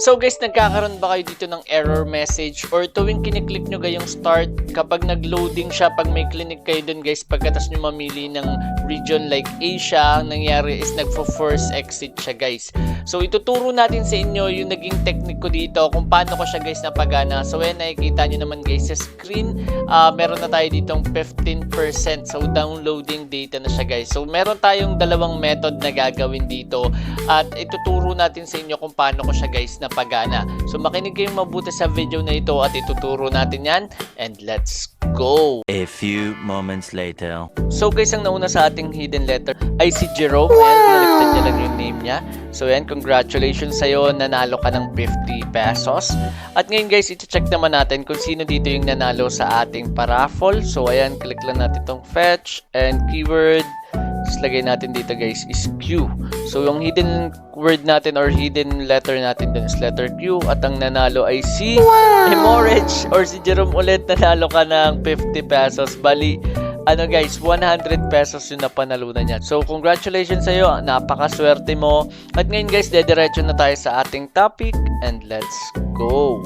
So guys, nagkakaroon ba kayo dito ng error message or tuwing kiniklik nyo yung start, kapag nag-loading siya, pag may clinic kayo dun guys, pagkatas nyo mamili ng region like Asia, ang nangyari is nagfo-force exit siya guys. So ituturo natin sa inyo yung naging technique ko dito kung paano ko siya guys napagana. So ayan, nakikita nyo naman guys sa screen, meron na tayo ditong 15%. So downloading data na siya guys. So meron tayong dalawang method na gagawin dito at ituturo natin sa inyo kung paano ko siya guys napagana. So makinig kayong mabuti sa video na ito at ituturo natin yan, and let's go! A few moments later. So guys, ang nauna sa ating hidden letter ay si Jerome. Ayan, pinaliktad niya lang yung name niya. So ayan, congratulations sa'yo, nanalo ka ng 50 pesos. At ngayon guys, iti-check naman natin kung sino dito yung nanalo sa ating paraffle. So ayan, click lang natin itong fetch and keyword. Tapos lagay natin dito guys is Q. So yung hidden word natin or hidden letter natin dun is letter Q. At ang nanalo ay si Hemorrhage or si Jerome ulit. Nanalo ka ng 50 pesos. Bali, ano guys, 100 pesos yung napanalunan niya. So congratulations sa iyo, napakaswerte mo. At ngayon guys, dediretso na tayo sa ating topic and let's go.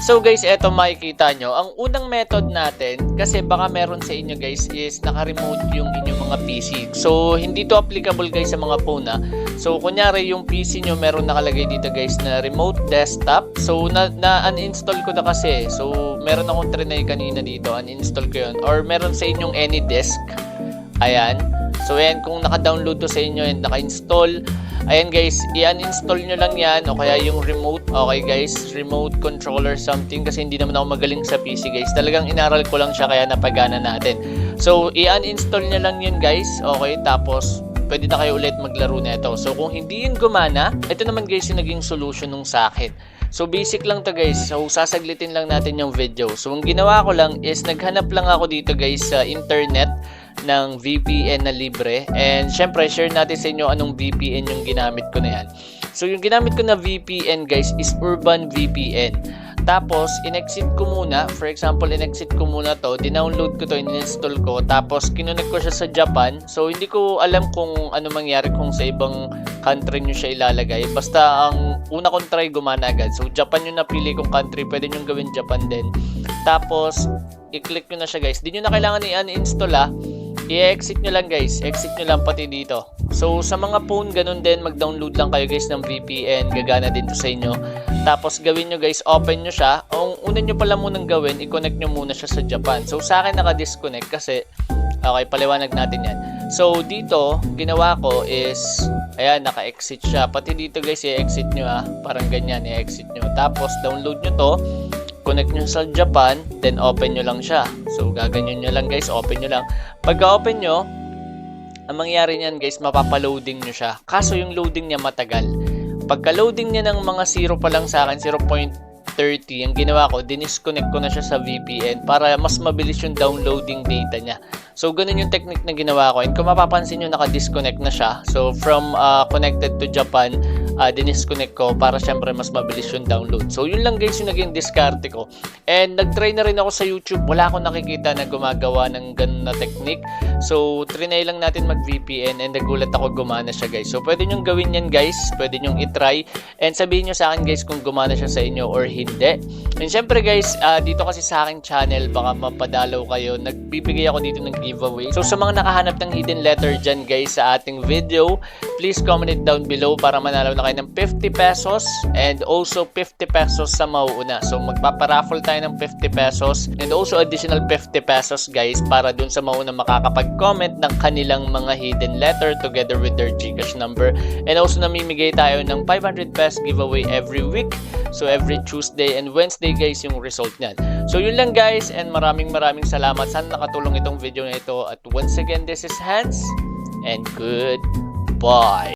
So guys, eto makikita nyo, ang unang method natin, kasi baka meron sa inyo guys is naka-remote yung inyong mga PC. So hindi to applicable guys sa mga phone na. So kunyari yung PC nyo meron nakalagay dito guys na remote desktop. So na-uninstall ko na kasi. So meron akong trinay kanina dito, uninstall ko yun. Or meron sa inyong AnyDesk. Ayan. So ayan, kung naka-download to sa inyo and naka-install, ayan guys, i-uninstall nyo lang yan o kaya yung remote, okay guys, remote controller something, kasi hindi naman ako magaling sa PC guys. Talagang inaral ko lang siya kaya napagana natin. So i-uninstall nyo lang yun guys, okay, tapos pwede na kayo ulit maglaro nito. So kung hindi yun gumana, ito naman guys yung naging solution nung sa akin. So basic lang to guys, so sasaglitin lang natin yung video. So ang ginawa ko lang is naghanap lang ako dito guys sa internet ng VPN na libre, and syempre share natin sa inyo anong VPN yung ginamit ko na yan. So yung ginamit ko na VPN guys is Urban VPN. Tapos in-exit ko muna, for example in-exit ko muna to, dinownload ko to, in-install ko, tapos kinonect ko siya sa Japan. So hindi ko alam kung ano mangyari kung sa ibang country nyo siya ilalagay, basta ang una kong try gumana agad. So Japan yung napili kong country, pwede nyo gawin Japan din. Tapos i-click nyo na siya guys, di nyo na kailangan i-uninstall i-exit nyo lang guys, exit nyo lang pati dito. So sa mga phone ganun din, mag-download lang kayo guys ng VPN, gagana din to sa inyo. Tapos gawin nyo guys, open nyo siya. Ang una nyo pala munang gawin, i-connect nyo muna siya sa Japan. So sa akin naka-disconnect kasi, okay, paliwanag natin yan. So dito, ginawa ko is, ayan, naka-exit siya. Pati dito guys, i-exit nyo parang ganyan, i-exit nyo. Tapos download nyo to, connect nyo sa Japan, then open nyo lang siya. So gaganyan nyo lang guys, open nyo lang. Pagka open nyo, ang mangyari niyan guys, mapapaloading nyo siya. Kaso yung loading niya matagal. Pagka loading niya ng mga 0 pa lang sa akin, 0.30, ang ginawa ko, dinisconnect ko na siya sa VPN para mas mabilis yung downloading data niya. So ganun yung technique na ginawa ko, and kung mapapansin nyo, naka-disconnect na siya. So from connected to Japan, dinisconnect ko para syempre mas mabilis yung download. So yun lang guys yung naging diskarte ko. And nag-try na rin ako sa YouTube, wala akong nakikita na gumagawa ng ganun na technique. So trinay lang natin mag-VPN and nagulat ako gumana siya guys. So pwede nyong gawin yan guys, pwede nyong itry and sabihin nyo sa akin guys kung gumana siya sa inyo or hindi. And syempre guys, dito kasi sa aking channel, baka mapadalaw kayo, nagbibigay ako dito ng giveaway. So sa mga nakahanap ng hidden letter dyan guys sa ating video, please comment it down below para manalo na kayo ng 50 pesos and also 50 pesos sa mauuna. So magpaparaffle tayo ng 50 pesos and also additional 50 pesos guys para dun sa mauuna makakapag-comment ng kanilang mga hidden letter together with their GCash number. And also namimigay tayo ng 500 pesos giveaway every week. So every Tuesday and Wednesday guys yung result niyan. So yun lang guys, and maraming salamat. Sana nakatulong itong video na ito. At once again, this is Hans and goodbye.